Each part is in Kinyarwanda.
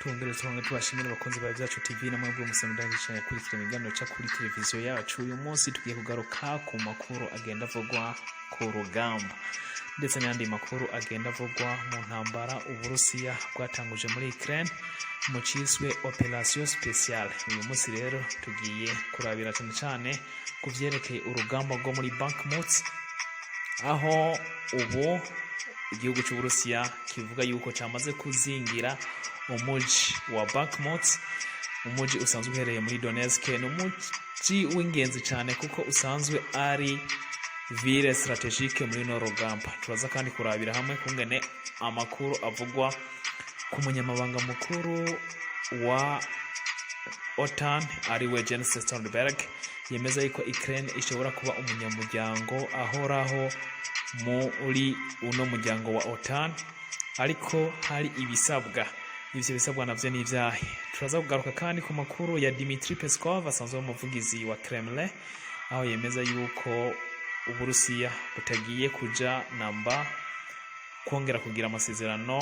Tuongere tubashimire abakunzi ba Vyacu TV na mwebwe musanzwe kurikira ibiganiro cya kuri televiziyo yacu. Uyu munsi tugiye kugaruka ku makuru agenda avugwa ku rugamba ndetse n'andi makuru agenda avugwa mu ntambara Uburusiya bwatanguje muri Ukraine mu ciswe Operation Speciale. Uyu munsi rero tugiye kurabira cyane ku vyerekeye urugamba rwo muri Bakhmut, aho ubu igihugu cy'Uburusiya kivuga yuko cyamaze kuzingira umuji wa Bakhmut. Umuji usanzwe uhereye muri Donetsk, ni umuji w'ingenzi cyane kuko usanzwe ari ville strategique muri no rugamba. Turaza kandi kurabira hamwe kungene amakuru avugwa ku munyamabanga mukuru wa OTAN ari we Jens Stoltenberg yemeza yuko Ukraine ishobora kuba umunyamuryango ahoraho muri uno muryango wa OTAN, ariko hari ibisabwa. Ivyo bisabwa navyo ni ivyahe? Turaza kugaruka kandi ku makuru ya Dmitry Peskov asanzwe umuvugizi wa Kremlin, aho yemeza yuko Uburusiya butagiye kuja namba kongera kugira amasezerano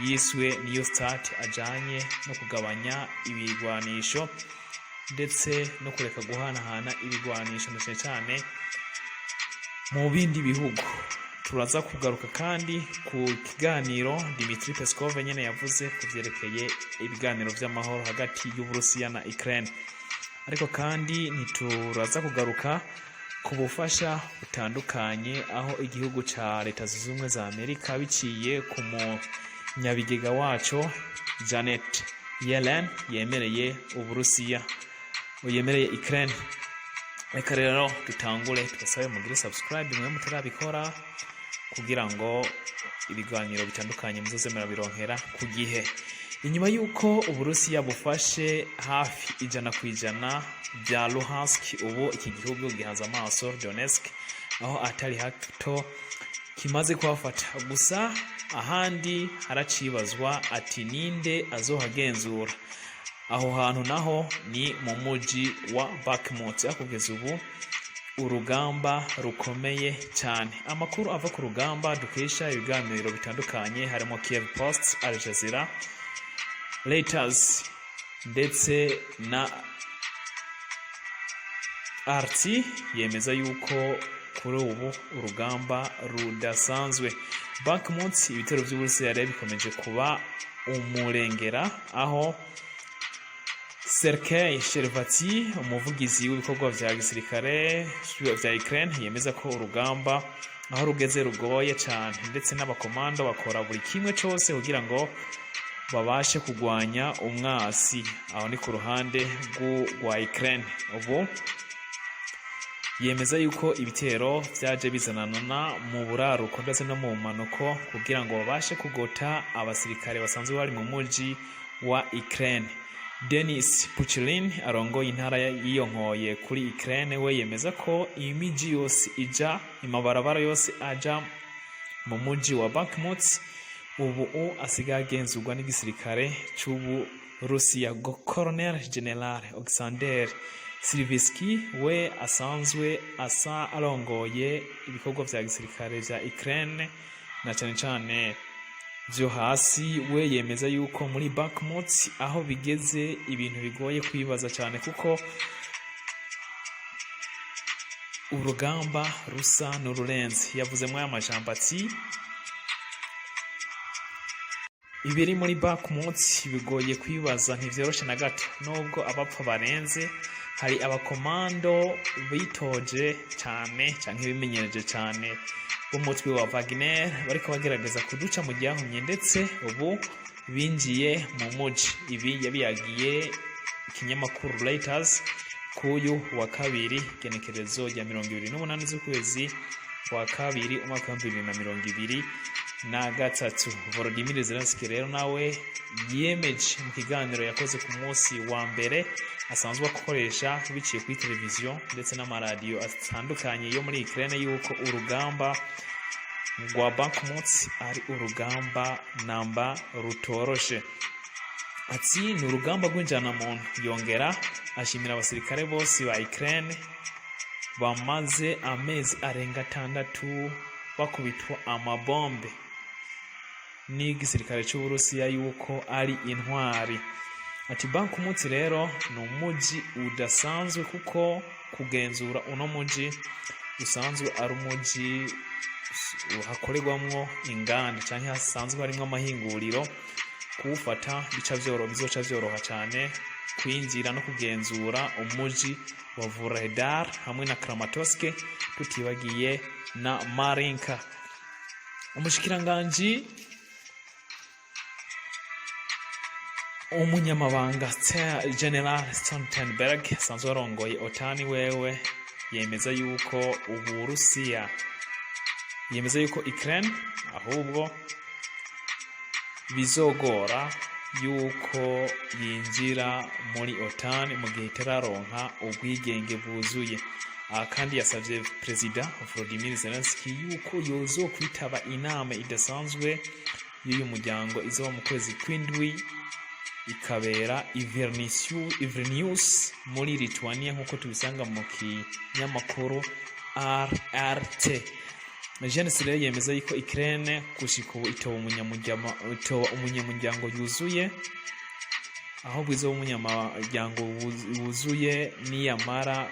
yiswe New Start ajanye no kugabanya ibigwanisho ndetse no kureka guhanahana ibigwanisho cyane mu bindi bihugu. Turaza kugaruka kandi ku kiganiro Dmitry Peskov nyene yavuze ku vyerekeye ibiganiro vy'amahoro hagati y'Uburusiya na Ukraine, ariko kandi ntituraza kugaruka ku bufasha butandukanye aho igihugu ca Leta Zunze Ubumwe za Amerika biciye ku munyabigega waco Janet Yellen yemereye Uburusiya yemereye Ukraine. Reka rero dutangure, tubasabe mugire subscribe mwe mutarabikora kugira ngo ibiganiro bitandukanye muzozemera bironkera ku gihe. Inyuma yuko Uburusiya bufashe hafi 100% bya Luhansk, ubu iki gihugu gihanze amaso Donetsk, aho atari hato kimaze kuhafata. Gusa ahandi haracibazwa ati ninde azohagenzura. Aho hantu naho ni mu muji wa Bakhmut. Kugeza ubu urugamba rukomeye cyane. Amakuru ava ku rugamba dukesha ibiganiro bitandukanye harimo Kiev Post, Al Jazeera, Reuters ndetse na RT yemeza yuko kuri ubu urugamba rudasanzwe. Bakhmut, ibitero by'Uburusiya bikomeje kuba umurengera, aho Sergei Shervatsky, umuvugizi w'ibikorwa vya gisirikare vya Ukraine, yemeza ko urugamba aho rugeze rugoye cyane ndetse n'abakomando bakora buri kimwe cyose kugira ngo babashe kugwanya umwasi. Aho ni ku ruhande rwa Ukraine. Ubu yemeza yuko ibitero vyaje bizanana mu buraruko ndetse no mu manuko kugira ngo babashe kugota abasirikare basanzwe bari mu muji wa Ukraine. Denis Puchilin arongoye intara yiyonkoye kuri Ukraine, we yemeza ko imiji yose ija imabarabara yose aja mu muji wa Bakhmut ubu asigaye agenzurwa n'igisirikare c'Uburusiya. Colonel General Alexander Sirivsky we asanzwe arongoye ibikorwa vya gisirikare vya Ukraine na cyane vyo hasi, we yemeza yuko muri Bakhmut aho bigeze ibintu bigoye kwibaza cyane kuko urugamba rusa n'ururenze. Yavuze mu amajambo ati ibiri muri Bakhmut bigoye kwibaza, ntivyoroshe na gato. Nubwo abapfa barenze, hari abakomando bitoje cyane canke bimenyereje cyane umutwe wa Wagner bariko bagerageza kuduca mu ryahumye, ndetse ubu binjiye mu muji. Ibi yabiyagiye ikinyamakuru Reuters kuyu wa kabiri genekerezo rya 28 z'ukwezi kwa kabiri umwaka wa 2023. Volodymyr Zelensky rero nawe yemeje mu kiganiro yakoze ku munsi wa mbere asanzwe akoresha biciye kuri televiziyo ndetse n'amaradiyo atandukanye yo muri Ukraine yuko urugamba rwa Bakhmut ari urugamba namba rutoroshe. Ati ni urugamba rw'injana muntu. Yongera ashimira abasirikare bose ba Ukraine bamaze amezi arenga 6 bakubitwa amabombe n'igisirikare cy'Uburusiya yuko ari intwari. Ati Ban Ki-moon rero ni umuji udasanzwe kuko kugenzura uno muji usanzwe ari umuji hakorerwamwo inganda cyangwa hasanzwe harimo amahinguriro, kuwufata bizoca byoroha cyane kwinjira no kugenzura umuji wa Vuhledar hamwe na Kramatorsk, tutibagiye na Marinka. Umushikiranganji umunyamabanga General Stoltenberg asanzwe arongoye OTAN wewe yemeza yuko Uburusiya yemeza Ukraine ahubwo bizogora yuko yinjira muri OTAN mu gihe itararonka ubwigenge bwuzuye. Kandi yasavye Perezida Volodymyr Zelensky yuko yozo kwitaba inama idasanzwe y'uyu muryango izoba mu kwezi kw'indwi ikabera Vilnius muri Lithuania nk'uko tubisanga mu kinyamakuru RRT. Jeanne rero yemeza yuko Ukraine gushika ubu itoba umunyamuryango yuzuye, aho bwizo umunyamuryango wuzuye niyamara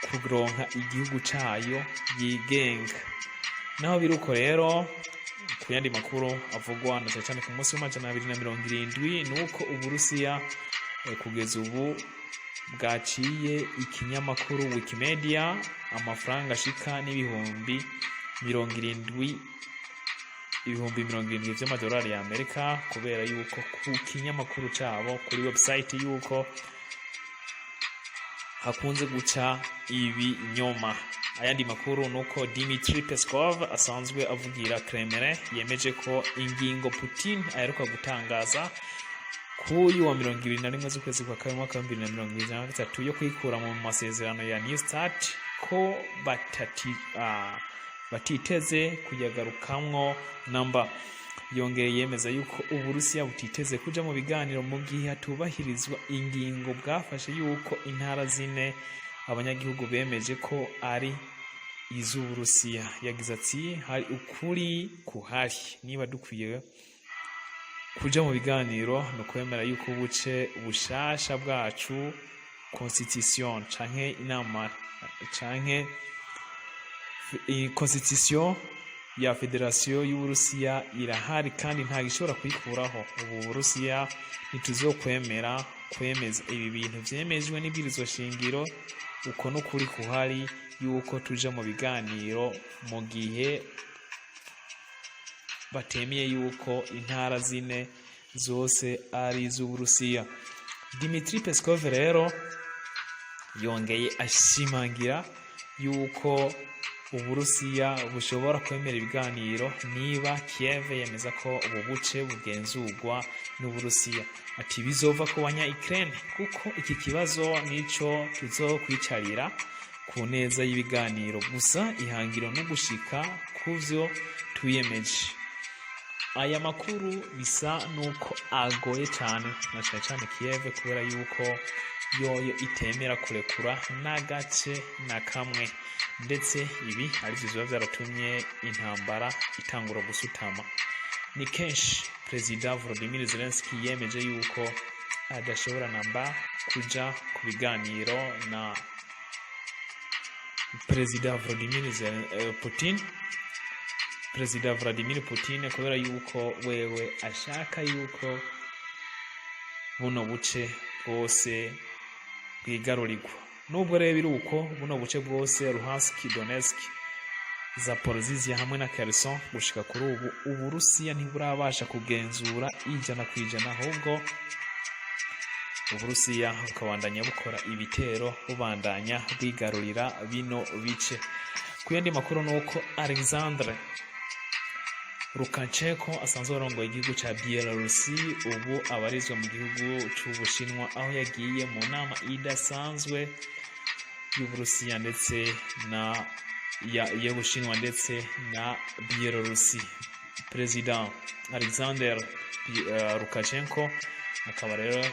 kuronka igihugu cayo yigenga. Naho biruko rero ku yandi makuru avugwa na cyane ku munsi w'amajana 270 nuko Uburusiya kugeza ubu bwaciye ikinyamakuru Wikimedia amafaranga ashika n'ibihumbi 70 by'amadolari ya Amerika, kubera yuko ku kinyamakuru cabo kuri website yuko hakunze guca ibinyoma. Ayandi makuru nuko Dmitry Peskov asanzwe avugira Kremlin yemeje ko ingingo Putin aheruka gutangaza kuyu wa 21 z'ukwezi kwa kabiri mwaka 2023 yo kwikura mu masezerano ya New Start ko batiteze kuyagarukamwo namba. Yongeye yemeza yuko Uburusiya butiteze kuja mu biganiro mu gihe hatubahirizwa ingingo bwafashe yuko intara zine abanyagihugu bemeje ko ari iz'Uburusiya. Yagize ati hari ukuri kuhari, niba dukwiye kuja mu biganiro no kwemera yuko ubuce bushasha bwacu constitution canke inama canke constitution ya Federation y'Uburusiya irahari kandi nta gishobora kuyikuraho. Ubu Burusiya ntituzokwemera kwemeza ibi bintu vyemejwe n'ibwirizwa shingiro, uko n'ukuri kuhari yuko tuja mu biganiro mu gihe batemeye yuko intara zine zose ari iz'Uburusiya. Dmitry Peskov rero yongeye ashimangira yuko Uburusiya bushobora kwemera ibiganiro niba Kiev yemeza ko ubu buce bugenzurwa n'Uburusiya. Ati bizova ku banya Ukraine kuko iki kibazo nico tuzokwicarira ku neza y'ibiganiro, gusa ihangiro no gushika kuvyo tuyemeje. Aya makuru bisa nuko agoye cyane na cyane Kiev, kubera yuko yoyo itemera kurekura n'agace na kamwe, ndetse ibi ari byo biba byaratumye intambara itangura gusutama. Ni kenshi Perezida Volodymyr Zelensky yemeje yuko adashobora namba kuja ku biganiro na Perezida Vladimir Putin kubera yuko wewe ashaka yuko buno buce bwose bwigarurirwa. Nubwo rero biruko buno buce bwose Luhansk, Donetsk, Zaporizhia hamwe na Kherson gushika kuri ubu Uburusiya ntiburabasha kugenzura 100%, ahubwo Uburusiya bukabandanya bukora ibitero bubandanya bwigarurira bino bice. Kuyandi makuru nuko Alexander Lukashenko asanzwe arongoye igihugu ca Belarusi ubu abarizwa mu gihugu c'Ubushinwa, aho yagiye mu nama idasanzwe y'Uburusiya ndetse na y'Ubushinwa ndetse na Belarusi. President Alexander Lukashenko akaba rero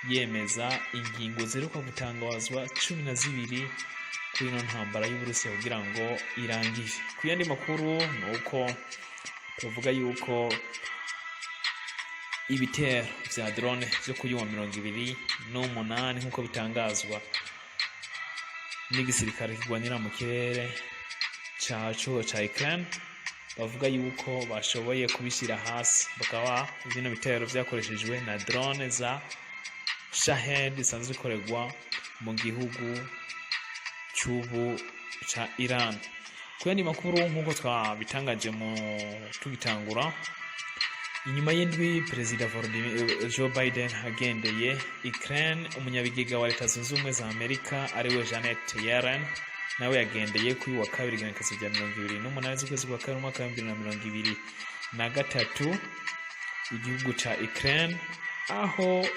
yemeza ingingo ziruka gutangazwa 12 kuri ino ntambara y'Uburusiya kugira ngo irangire. Kuyandi makuru nuko tuvuga yuko ibitero vya drone vyo kuri wa 28 nk'uko bitangazwa n'igisirikare kigwanira mu kirere caco ca Ukraine. Bavuga yuko bashoboye kubishyira hasi, bakaba bino bitero vyakoreshejwe na drone za Shahed zisanzwe zikorerwa mu gihugu c'ubu ca Iran. Kuyandi makuru nk'uko twabitangaje mu tugitangura, inyuma y'indwi Perezida Joe Biden agendeye Ukraine, umunyabigega wa Leta Zunze Ubumwe za Amerika ariwe Janet Yellen nawe yagendeye kuri wa kabiri igenekerezo rya 28 z'ukwezi kwa kabiri umwaka wa 2023 igihugu ca Ukraine, aho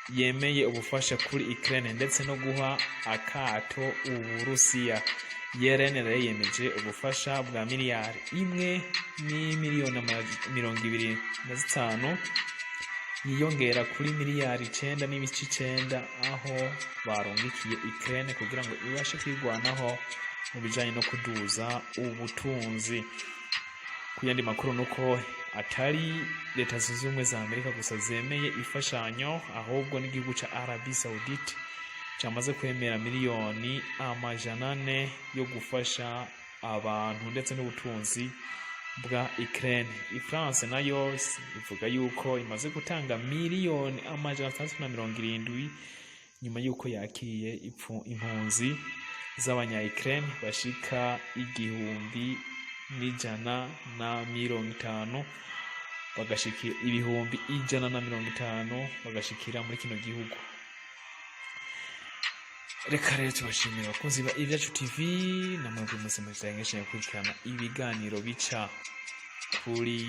yemeye ubufasha kuri Ukraine ndetse no guha akato Uburusiya. Yellen yemeje ubufasha bwa miliyari 1,025,000,000 yiyongera kuri miliyari 9,9 aho barungikiye Ukraine kugira ngo ibashe kwirwanaho mu bijanye no kuduza ubutunzi. Kuyandi makuru nuko atari Leta Zunze Ubumwe za Amerika gusa zemeye ifashanyo, ahubwo n'igihugu ca Arabie Saoudite cyamaze kwemera miliyoni 400 yo gufasha abantu ndetse n'ubutunzi bwa Ukraine. France nayo ivuga yuko imaze gutanga miliyoni 370 nyuma yuko yakiriye impunzi z'abanya Ukraine bashika 150 bagashikira 150 bagashikira muri kino gihugu. Reka rero tubashimira abakunzi ba Ibyacu TV namwe mwese muzangesha gukurikirana ibiganiro bica kuri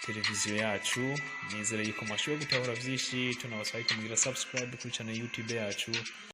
televiziyo yacu. Nizere yuko mwashoboye gutahura vyinshi, tunabasaba kumugira subscribe kuri channel YouTube yacu.